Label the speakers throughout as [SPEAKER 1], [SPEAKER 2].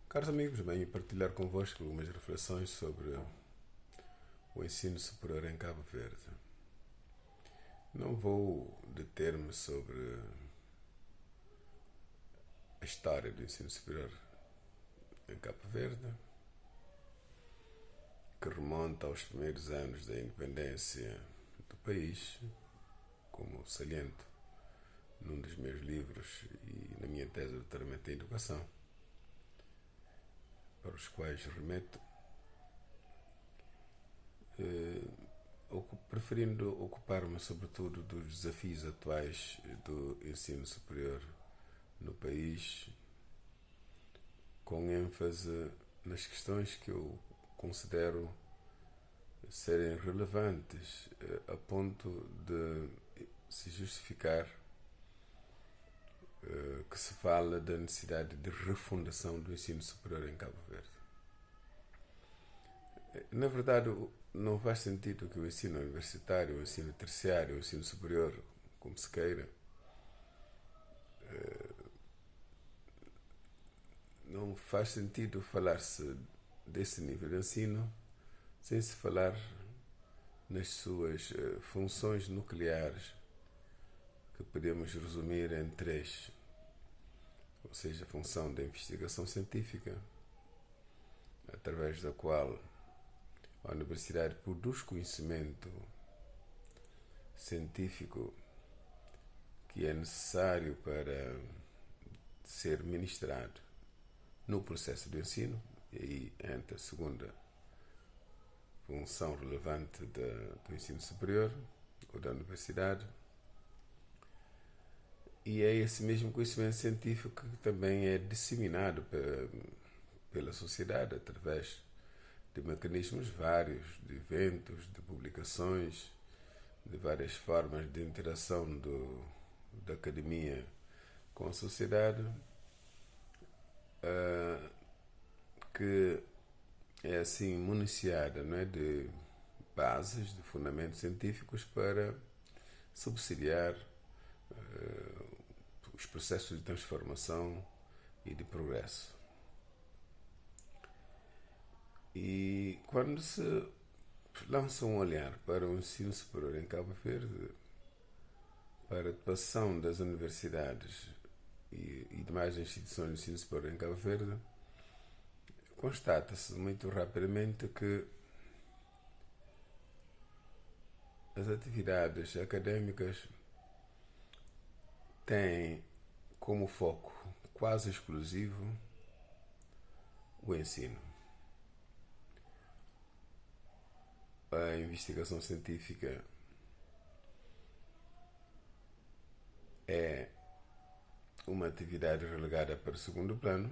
[SPEAKER 1] Caros amigos, venho partilhar convosco algumas reflexões sobre o ensino superior em Cabo Verde. Não vou deter-me sobre a história do ensino superior em Cabo Verde, que remonta aos primeiros anos da independência do país, como saliento num dos meus livros e na minha tese de doutoramento em educação, para os quais remeto, preferindo ocupar-me sobretudo dos desafios atuais do ensino superior no país, com ênfase nas questões que eu considero serem relevantes a ponto de se justificar que se fala da necessidade de refundação do ensino superior em Cabo Verde. Na verdade, não faz sentido que o ensino universitário, o ensino terciário, o ensino superior, como se queira, não faz sentido falar-se desse nível de ensino sem se falar nas suas funções nucleares, que podemos resumir em três, ou seja, a função da investigação científica, através da qual a universidade produz conhecimento científico que é necessário para ser ministrado no processo de ensino, e aí entra a segunda função relevante do ensino superior ou da universidade, e é esse mesmo conhecimento científico que também é disseminado pela sociedade através de mecanismos vários, de eventos, de publicações, de várias formas de interação da academia com a sociedade, que é assim municiada, não é, de bases, de fundamentos científicos para subsidiar os processos de transformação e de progresso. E quando se lança um olhar para o ensino superior em Cabo Verde, para a atuação das universidades e demais instituições de ensino superior em Cabo Verde, constata-se muito rapidamente que as atividades académicas têm como foco quase exclusivo o ensino. A investigação científica é uma atividade relegada para o segundo plano,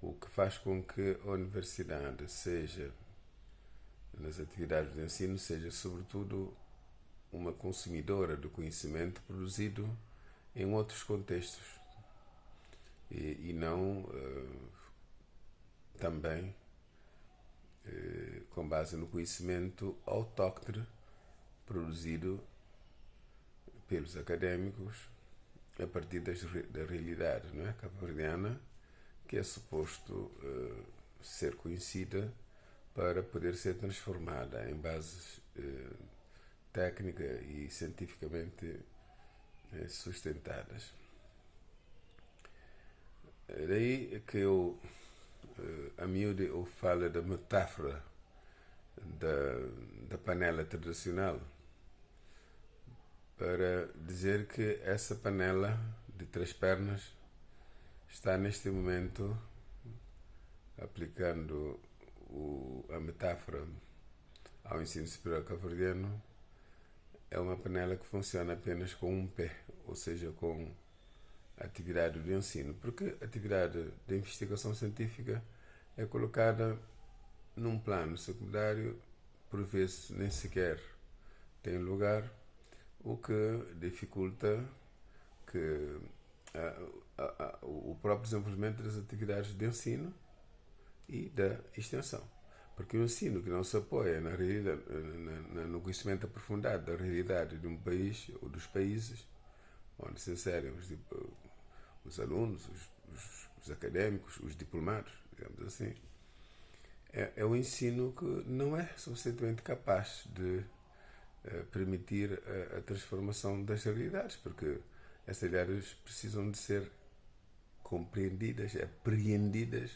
[SPEAKER 1] o que faz com que a universidade seja, nas atividades de ensino, seja sobretudo uma consumidora do conhecimento produzido em outros contextos e não também com base no conhecimento autóctone produzido pelos académicos a partir da realidade, não é, cabo-verdiana, que é suposto ser conhecida para poder ser transformada em bases técnica e cientificamente sustentadas. Daí que eu, a miúde, eu falo da metáfora da panela tradicional, para dizer que essa panela de três pernas está neste momento, aplicando a metáfora ao ensino superior cabo-verdiano, é uma panela que funciona apenas com um pé, ou seja, com a atividade de ensino, porque a atividade de investigação científica é colocada num plano secundário, por vezes nem sequer tem lugar, o que dificulta que o próprio desenvolvimento das atividades de ensino e da extensão. Porque o ensino que não se apoia na realidade, no conhecimento aprofundado da realidade de um país ou dos países onde se inserem os alunos, os os académicos, os diplomados, digamos assim, é um ensino que não é suficientemente capaz de permitir a transformação das realidades, porque essas realidades precisam de ser compreendidas, apreendidas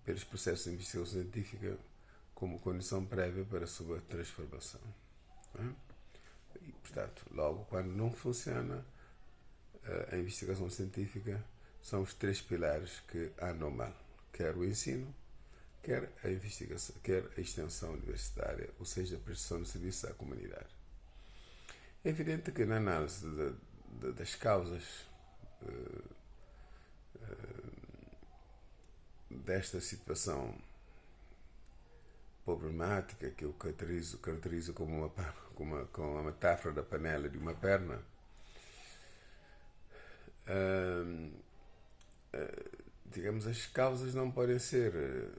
[SPEAKER 1] pelos processos de investigação científica como condição prévia para a sua transformação. Não é? E, portanto, logo, quando não funciona a investigação científica, são os três pilares que andam mal. Quer o ensino, quer a investigação, quer a extensão universitária, ou seja, a prestação de serviço à comunidade. É evidente que na análise das causas desta situação problemática, que eu caracterizo como uma metáfora da panela de uma perna, digamos, as causas não podem ser,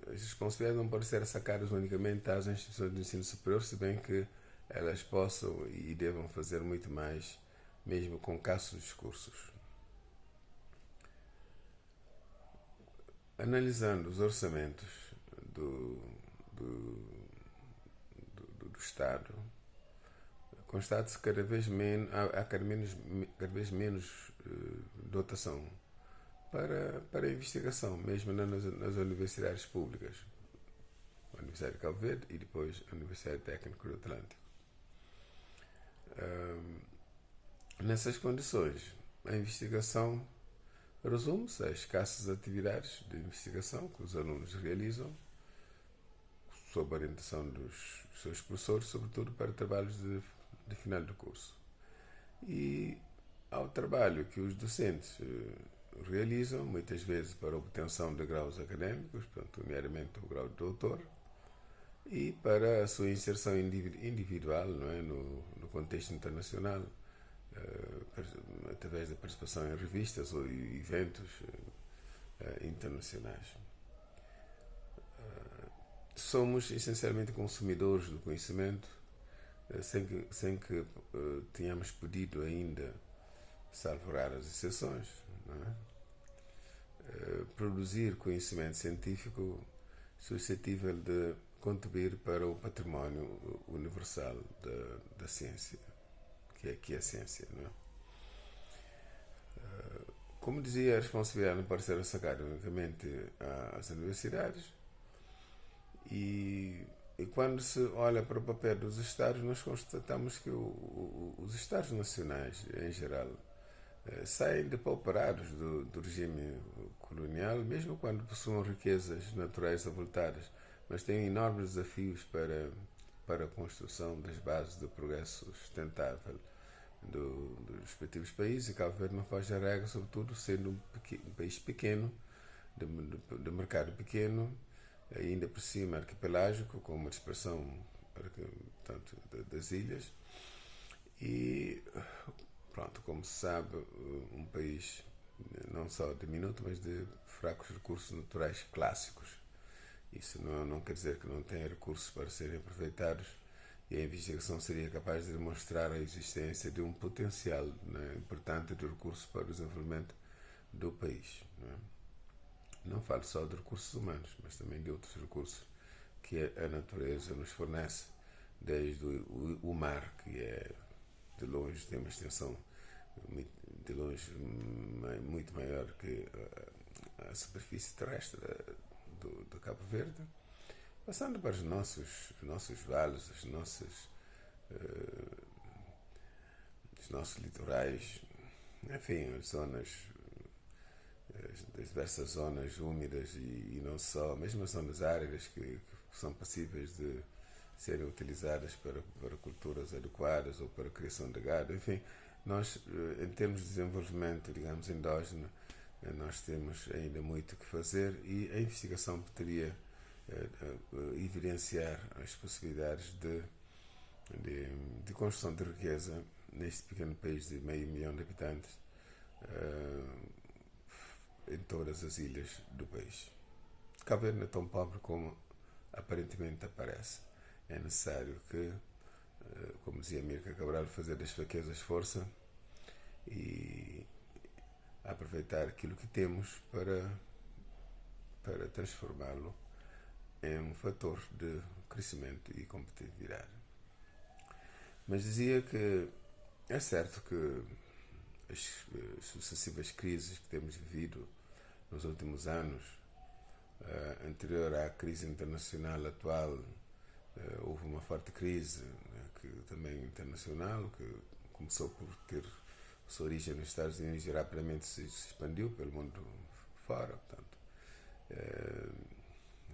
[SPEAKER 1] as responsabilidades não podem ser sacadas unicamente às instituições de ensino superior, se bem que elas possam e devam fazer muito mais, mesmo com casos discursos. Analisando os orçamentos do Estado, constata-se que cada vez menos dotação para a investigação, mesmo nas universidades públicas, a Universidade de Cabo Verde e depois a Universidade Técnica do Atlântico. Nessas condições, a investigação resume-se a escassas atividades de investigação que os alunos realizam sob a orientação dos seus professores, sobretudo para trabalhos de final do curso. E ao trabalho que os docentes realizam, muitas vezes para a obtenção de graus académicos, portanto, nomeadamente o grau de doutor, e para a sua inserção individual, não é, no contexto internacional, através da participação em revistas ou eventos internacionais. Somos essencialmente consumidores do conhecimento, sem que tenhamos podido ainda, salvo raras exceções, não é? Produzir conhecimento científico suscetível de contribuir para o património universal da ciência, que é a ciência, não é? Como dizia, a responsabilidade não pode ser assacada unicamente às universidades, e quando se olha para o papel dos Estados, nós constatamos que os Estados nacionais, em geral, saem depauperados do regime colonial, mesmo quando possuem riquezas naturais avultadas, mas têm enormes desafios para a construção das bases do progresso sustentável dos respectivos países, e Cabo Verde não foge à regra, sobretudo sendo um país pequeno, de mercado pequeno, ainda por cima arquipelágico, com uma dispersão, portanto, das ilhas, e pronto, como se sabe, um país não só diminuto, mas de fracos recursos naturais clássicos. Isso não quer dizer que não tenha recursos para serem aproveitados, e a investigação seria capaz de demonstrar a existência de um potencial, né, importante de recursos para o desenvolvimento do país. Não falo só de recursos humanos, mas também de outros recursos que a natureza nos fornece, desde o mar, que é, de longe, tem uma extensão de longe muito maior que a superfície terrestre do Cabo Verde, passando para os nossos vales, os nossos litorais, enfim, as diversas zonas úmidas e não só, mesmo as zonas áridas que são passíveis de serem utilizadas para culturas adequadas ou para a criação de gado. Enfim, nós, em termos de desenvolvimento, digamos, endógeno, nós temos ainda muito que fazer, e a investigação poderia evidenciar as possibilidades de construção de riqueza neste pequeno país de 500 mil de habitantes, em todas as ilhas do país. Cabo Verde não é tão pobre como aparentemente aparece. É necessário que, como dizia Mirka Cabral, fazer das fraquezas força e aproveitar aquilo que temos para para transformá-lo em um fator de crescimento e competitividade. Mas dizia que é certo que as sucessivas crises que temos vivido nos últimos anos, anterior à crise internacional atual, houve uma forte crise, que também internacional, que começou por ter sua origem nos Estados Unidos e rapidamente se expandiu pelo mundo fora. Portanto,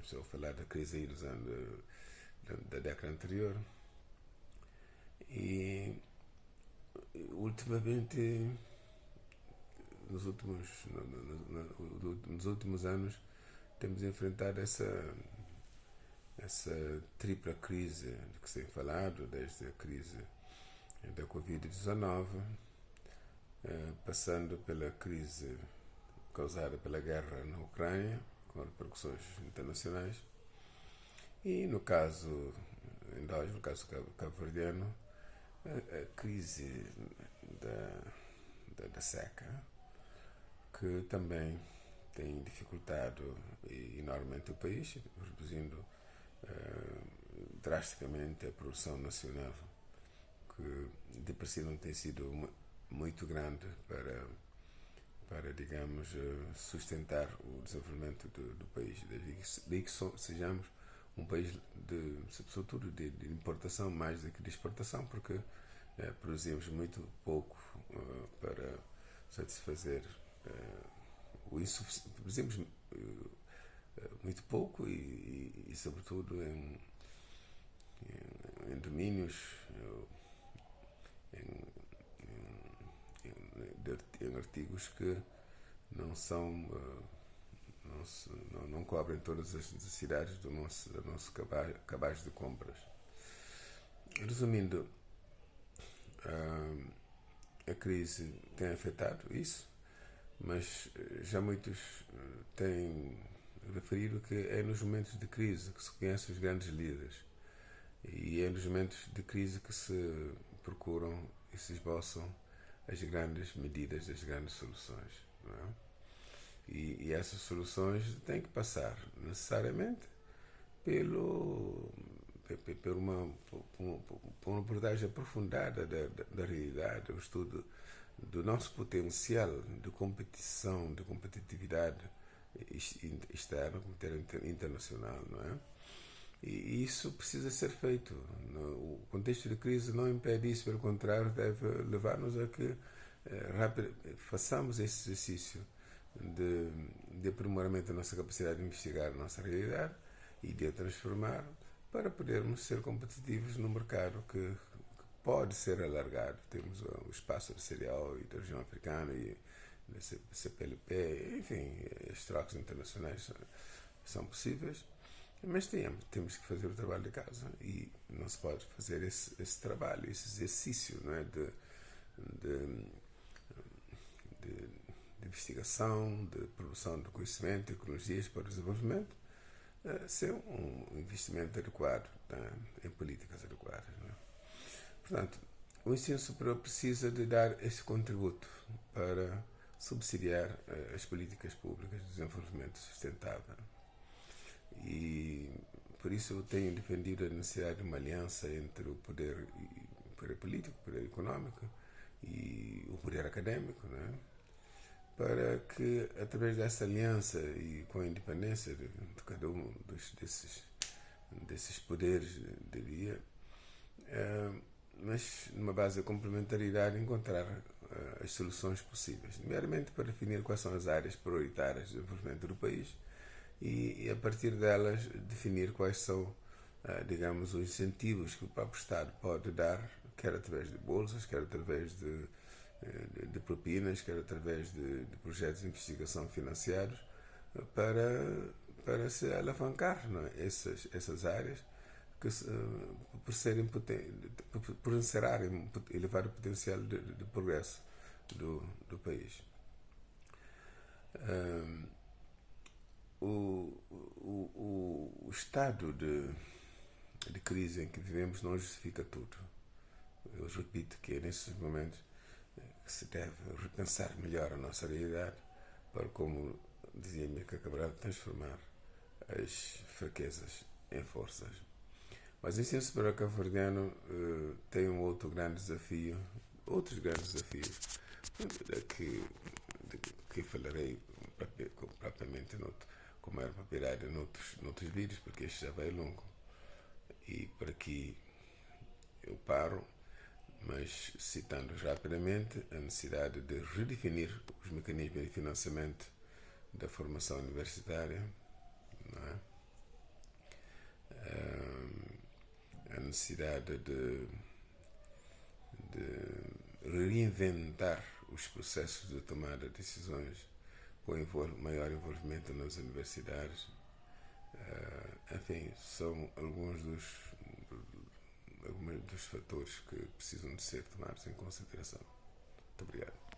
[SPEAKER 1] estou a falar da crise aí dos anos da década anterior. E ultimamente, nos últimos anos, temos enfrentado essa tripla crise de que se tem falado, desde a crise da Covid-19, passando pela crise causada pela guerra na Ucrânia, com repercussões internacionais, e no caso endógeno, no caso cabo-verdiano, a crise da seca, que também tem dificultado enormemente o país, reduzindo drasticamente a produção nacional, que de per si não tem sido muito grande para digamos, sustentar o desenvolvimento do país. Daí que sejamos um país, sobretudo, de importação mais do que de exportação, porque produzimos muito pouco para satisfazer o insuficiente. Produzimos muito pouco e sobretudo, em domínios, em artigos que não são, não cobrem todas as necessidades do nosso cabaz de compras. Resumindo, a crise tem afetado isso, mas já muitos têm referido que é nos momentos de crise que se conhecem os grandes líderes, e é nos momentos de crise que se procuram e se esboçam as grandes medidas, as grandes soluções, não é? E essas soluções têm que passar necessariamente por uma abordagem aprofundada da realidade, o estudo do nosso potencial de competição, de competitividade externa, internacional, não é? E isso precisa ser feito. O contexto de crise não impede isso, pelo contrário, deve levar-nos a que façamos esse exercício de aprimoramento da nossa capacidade de investigar a nossa realidade e de a transformar para podermos ser competitivos no mercado que pode ser alargado. Temos o espaço de cereal e da região africana e da CPLP, enfim, as trocas internacionais são possíveis, mas temos que fazer o trabalho de casa e não se pode fazer esse trabalho, esse exercício, não é, de investigação, de produção de conhecimento, tecnologias para o desenvolvimento, sem um investimento adequado, né, em políticas adequadas, né? Portanto, o ensino superior precisa de dar esse contributo para subsidiar as políticas públicas de desenvolvimento sustentável. E por isso eu tenho defendido a necessidade de uma aliança entre o poder político, o poder econômico e o poder acadêmico, né? Para que, através dessa aliança e com a independência de cada um desses poderes, diria, mas numa base de complementaridade, encontrar as soluções possíveis, nomeadamente para definir quais são as áreas prioritárias de desenvolvimento do país e a partir delas definir quais são, digamos, os incentivos que o próprio Estado pode dar, quer através de bolsas, quer através de propinas, quer através de projetos de investigação financiados, para se alavancar, não é, essas áreas que, por encerrarem elevado potencial de progresso do país. O estado de crise em que vivemos não justifica tudo. Eu repito que é nesses momentos que se deve repensar melhor a nossa realidade para como dizia Mirka Cabral, transformar as fraquezas em forças. Mas o ensino superior cabo-verdiano tem um outro grande desafio, outros grandes desafios, que falarei propriamente como era propriedade noutros vídeos, porque este já vai longo. E por aqui eu paro, mas citando rapidamente a necessidade de redefinir os mecanismos de financiamento da formação universitária, não é? A necessidade de reinventar os processos de tomada de decisões com maior envolvimento nas universidades. Enfim, são alguns dos fatores que precisam de ser tomados em consideração. Muito obrigado.